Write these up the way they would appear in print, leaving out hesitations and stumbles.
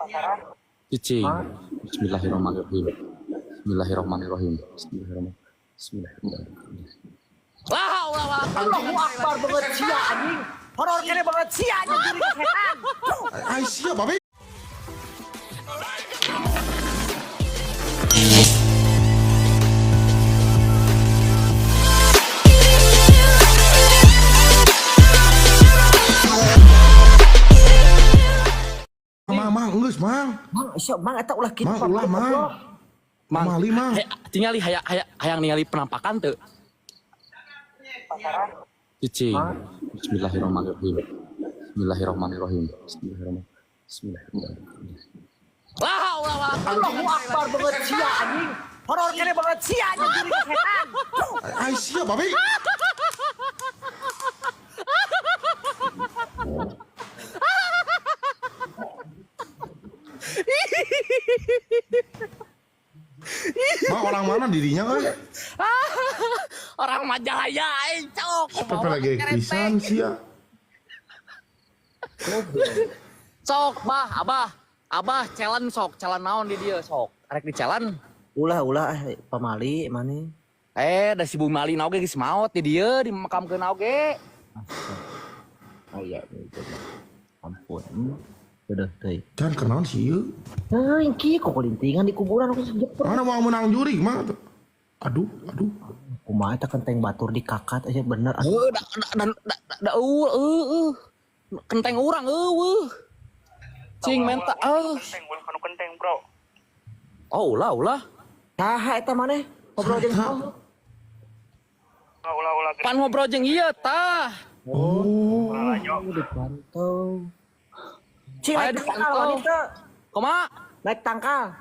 Cicing. Bismillahirrahmanirrahim. Bismillahirrahmanirrahim. Bismillahirrahmanirrahim. Allahu Akbar banget sia anjing. Horor kene banget sia anjing setan. Ai sia babe. Mang, geus mang. Mang, sok mang eta ulah kitu. Mang ulah mang. Mang mali mang. Tingali hayang ningali penampakan teu. Cicing. Bismillahirrahmanirrahim. Bismillahirrahmanirrahim. Bismillahirrahmanirrahim. Allahu Akbar banget sia anjing. Horor kene banget sia anjing setan. Ai sia babe. Mang orang mana dirinya kan? Orang Majalaya cok. Sampai lagi pisan sia. Sok abah challenge sok, challenge naon di dia sok. Arek di challenge. Ulah pamali mana? Da si Bung Mali naoge geus maot di dieu dimakamkeun naoge. Oh iya, ampun. Udah teh. Can kenaon sih ieu? Teuing kieu kok lintingan di kuburan aku sejepet. Mana mau menang juri mah? Aduh. Kumaha eta kenteng batur dikakat aja bener. Kenteng urang cing menta Kenteng bukan kanu kenteng bro. Oh ulah Saha eta maneh? Ngobrol jeung saha? Ulah pan ngobrol jeung ieu tah. Oh. Dipantau. Cing Aya naik tangkal dipantau. wanita. Kumaha? Naik tangkal.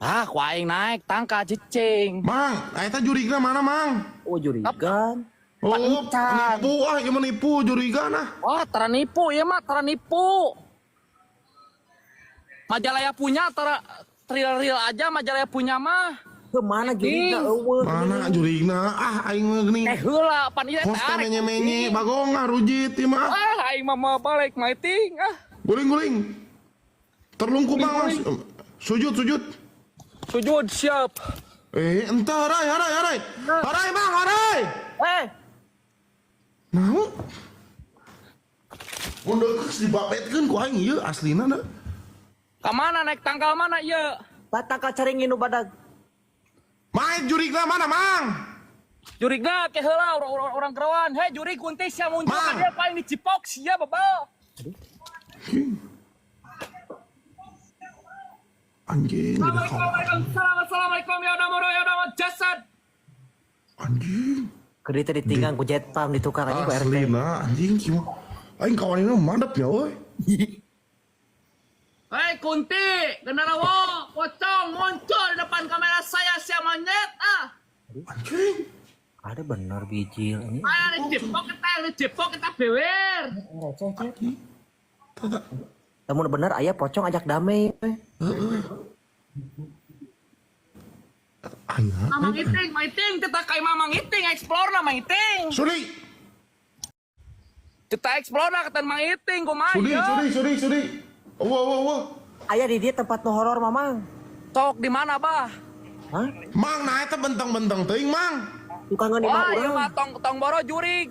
Ku aing naik tangka cicing. Mang, eta jurigna mana mang? Oh jurigan. Oh, nipu ieu menipu jurigana. Wah, tara nipu ieu mah, tara nipu. Majalaya punya real aja Majalaya punya mah. Kemana jurigan eueuh? Mana jurigna? Aing mah geuning. Heula pan ieu Hos teh menye-menye bagong ngarujit ieu mah. aing mah balik maiting Guling. Terlungkup mang. Sujud. Sujud siap. Entah harai. Harai bang, harai. Naon? Mun geus dibapetkeun ku aing ieu aslina da. Ka mana naik tangkal mana ieu? Tangkal caringin nu badag. Main jurigna mana mang? Jurigna ke heula orang kerawan. Hei jurig kuntis sia muncul Mang. ka dia paling dicipok sia babal. Anjing udah kawan. Assalamualaikum ya udah jasad. Anjing. Keur dieu ditinggal ku jetpam ditukar aja ku RT. Aslina anjing kieu. Aing kawanina mandep ya euy. Hei kunti, genarawo, pocong muncul di depan kamera saya sia monyet Anjing. Ada bener bijil ini. Ayo dijepok kita bewer. Namun bener aya pocong ajak damai. Aya. Mamang Iting, kita kayak Mamang Iting, explore na Mang Iting. Suri. Kita explore na katan Mang Iting, kumaha Suri. Wah. Aya di dia tempat nu horor mamang. Sok di mana bah? Hah? Mang nah eta benteng-benteng teuing mang. Bukan di Wah, mah ieu urang. mah tong boro jurig.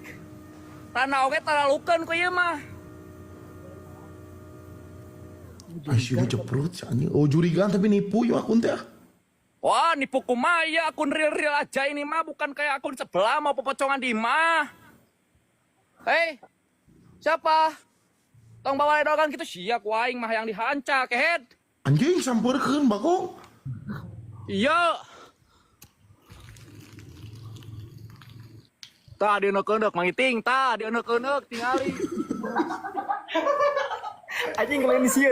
Tanah oge taralukeun ku ieu mah. Asyik jeprut anjing. Oh jurigan tapi nipu yuk akun teh. Wah, nipu kumaha ya akun real aja ini mah, bukan kayak akun sebelah mau pepocongan di mah. Hei, siapa? Tong bawa ledogan gitu sia ku aing mah yang dihanca kehead. Anjing sampeurkeun bagong. Iya. Tah dia neukeundeuk Mang Iting, tah dia neukeundeuk tingali. Anjing kalian sieun.